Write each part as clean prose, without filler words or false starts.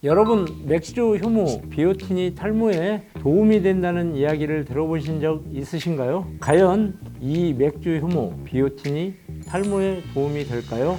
여러분, 맥주 효모 비오틴이 탈모에 도움이 된다는 이야기를 들어보신 적 있으신가요? 과연 이 맥주 효모 비오틴이 탈모에 도움이 될까요?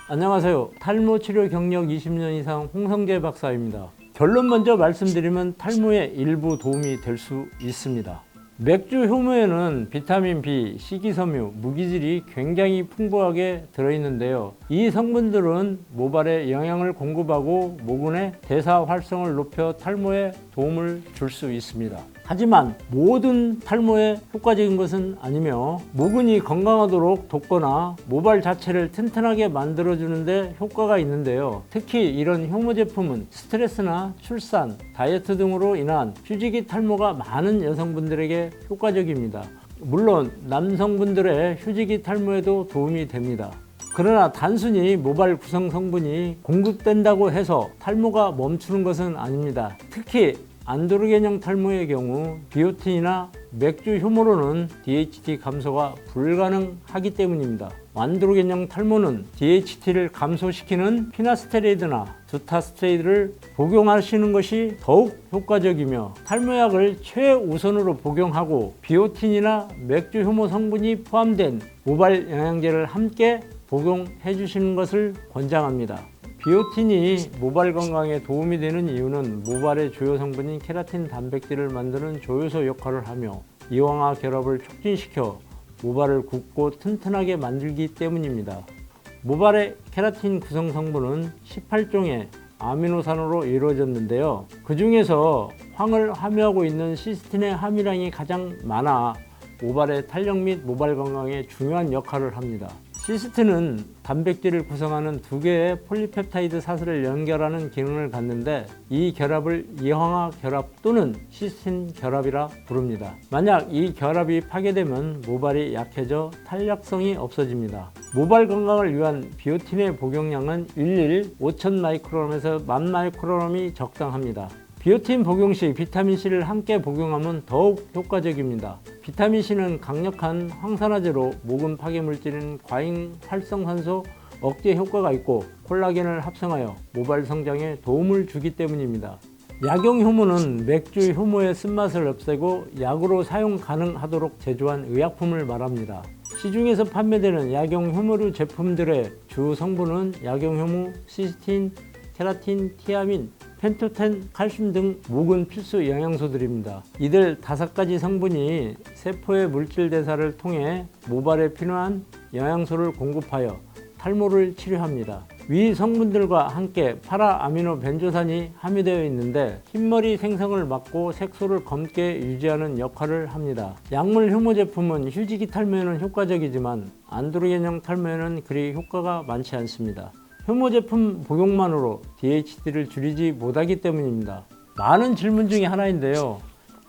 안녕하세요. 탈모 치료 경력 20년 이상 홍성재 박사입니다. 결론 먼저 말씀드리면 탈모에 일부 도움이 될 수 있습니다. 맥주 효모에는 비타민 B, 식이섬유, 무기질이 굉장히 풍부하게 들어있는데요. 이 성분들은 모발에 영양을 공급하고 모근의 대사 활성을 높여 탈모에 도움을 줄 수 있습니다. 하지만 모든 탈모에 효과적인 것은 아니며 모근이 건강하도록 돕거나 모발 자체를 튼튼하게 만들어주는데 효과가 있는데요. 특히 이런 효모 제품은 스트레스나 출산, 다이어트 등으로 인한 휴지기 탈모가 많은 여성분들에게 효과적입니다. 물론 남성분들의 휴지기 탈모에도 도움이 됩니다. 그러나 단순히 모발 구성 성분이 공급된다고 해서 탈모가 멈추는 것은 아닙니다. 특히 안드로겐형 탈모의 경우 비오틴이나 맥주 효모로는 DHT 감소가 불가능하기 때문입니다. 안드로겐형 탈모는 DHT를 감소시키는 피나스테리드나 두타스테이드를 복용하시는 것이 더욱 효과적이며 탈모약을 최우선으로 복용하고 비오틴이나 맥주 효모 성분이 포함된 모발 영양제를 함께 복용해 주시는 것을 권장합니다. 비오틴이 모발 건강에 도움이 되는 이유는 모발의 주요 성분인 케라틴 단백질을 만드는 조효소 역할을 하며 이황화 결합을 촉진시켜 모발을 굳고 튼튼하게 만들기 때문입니다. 모발의 케라틴 구성 성분은 18종의 아미노산으로 이루어졌는데요. 그 중에서 황을 함유하고 있는 시스틴의 함유량이 가장 많아 모발의 탄력 및 모발 건강에 중요한 역할을 합니다. 시스틴은 단백질을 구성하는 두 개의 폴리펩타이드 사슬을 연결하는 기능을 갖는데 이 결합을 이황화 결합 또는 시스틴 결합이라 부릅니다. 만약 이 결합이 파괴되면 모발이 약해져 탄력성이 없어집니다. 모발 건강을 위한 비오틴의 복용량은 일일 5,000 마이크로그램에서 10,000 마이크로그램이 적당합니다. 비오틴 복용 시 비타민C를 함께 복용하면 더욱 효과적입니다. 비타민C는 강력한 항산화제로 모근 파괴 물질인 과잉 활성산소 억제 효과가 있고 콜라겐을 합성하여 모발 성장에 도움을 주기 때문입니다. 약용 효모는 맥주 효모의 쓴맛을 없애고 약으로 사용 가능하도록 제조한 의약품을 말합니다. 시중에서 판매되는 약용 효모류 제품들의 주 성분은 약용 효모, 시스틴, 케라틴, 티아민, 펜토텐, 칼슘 등 모근 필수 영양소들입니다. 이들 5가지 성분이 세포의 물질 대사를 통해 모발에 필요한 영양소를 공급하여 탈모를 치료합니다. 위 성분들과 함께 파라아미노 벤조산이 함유되어 있는데 흰머리 생성을 막고 색소를 검게 유지하는 역할을 합니다. 약물 효모 제품은 휴지기 탈모에는 효과적이지만 안드로겐형 탈모에는 그리 효과가 많지 않습니다. 효모 제품 복용만으로 DHT를 줄이지 못하기 때문입니다. 많은 질문 중에 하나인데요.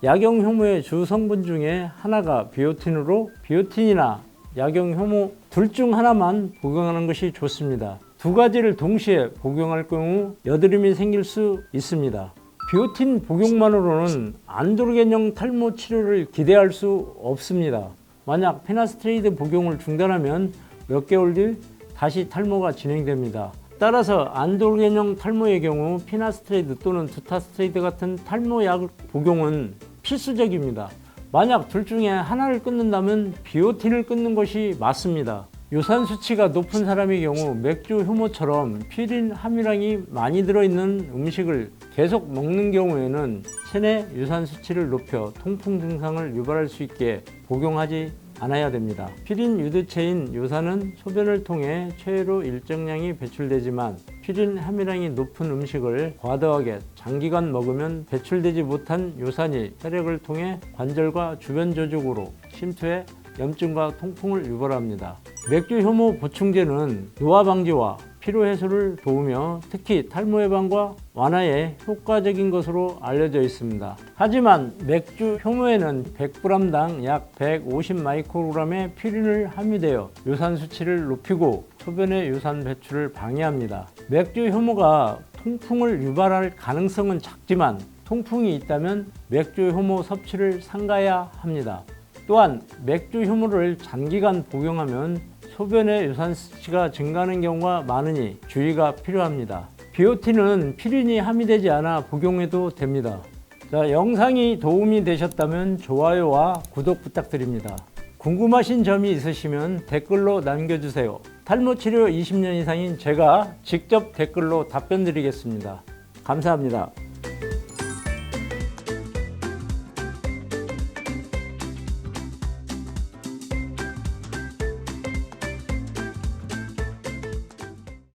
약용 효모의 주 성분 중에 하나가 비오틴으로 비오틴이나 약용 효모 둘 중 하나만 복용하는 것이 좋습니다. 두 가지를 동시에 복용할 경우 여드름이 생길 수 있습니다. 비오틴 복용만으로는 안드로겐형 탈모 치료를 기대할 수 없습니다. 만약 피나스테리드 복용을 중단하면 몇 개월 뒤 다시 탈모가 진행됩니다. 따라서 안드로겐형 탈모의 경우 피나스테리드 또는 두타스테이드 같은 탈모약 복용은 필수적입니다. 만약 둘 중에 하나를 끊는다면 비오틴을 끊는 것이 맞습니다. 요산 수치가 높은 사람의 경우 맥주 효모처럼 퓨린 함유량이 많이 들어있는 음식을 계속 먹는 경우에는 체내 요산 수치를 높여 통풍 증상을 유발할 수 있게 복용하지 않아야 됩니다. 퓨린 유두체인 요산은 소변을 통해 체외로 일정량이 배출되지만 퓨린 함유량이 높은 음식을 과도하게 장기간 먹으면 배출되지 못한 요산이 혈액을 통해 관절과 주변 조직으로 침투해 염증과 통풍을 유발합니다. 맥주 효모 보충제는 노화 방지와 피로 해소를 도우며 특히 탈모 예방과 완화에 효과적인 것으로 알려져 있습니다. 하지만 맥주 효모에는 100g당 약 150 마이크로그램의 퓨린을 함유되어 요산 수치를 높이고 소변의 요산 배출을 방해합니다. 맥주 효모가 통풍을 유발할 가능성은 작지만 통풍이 있다면 맥주 효모 섭취를 삼가야 합니다. 또한 맥주 효모를 장기간 복용하면 소변의 유산 수치가 증가하는 경우가 많으니 주의가 필요합니다. 비오틴은 피린이 함유되지 않아 복용해도 됩니다. 자, 영상이 도움이 되셨다면 좋아요와 구독 부탁드립니다. 궁금하신 점이 있으시면 댓글로 남겨주세요. 탈모 치료 20년 이상인 제가 직접 댓글로 답변 드리겠습니다. 감사합니다.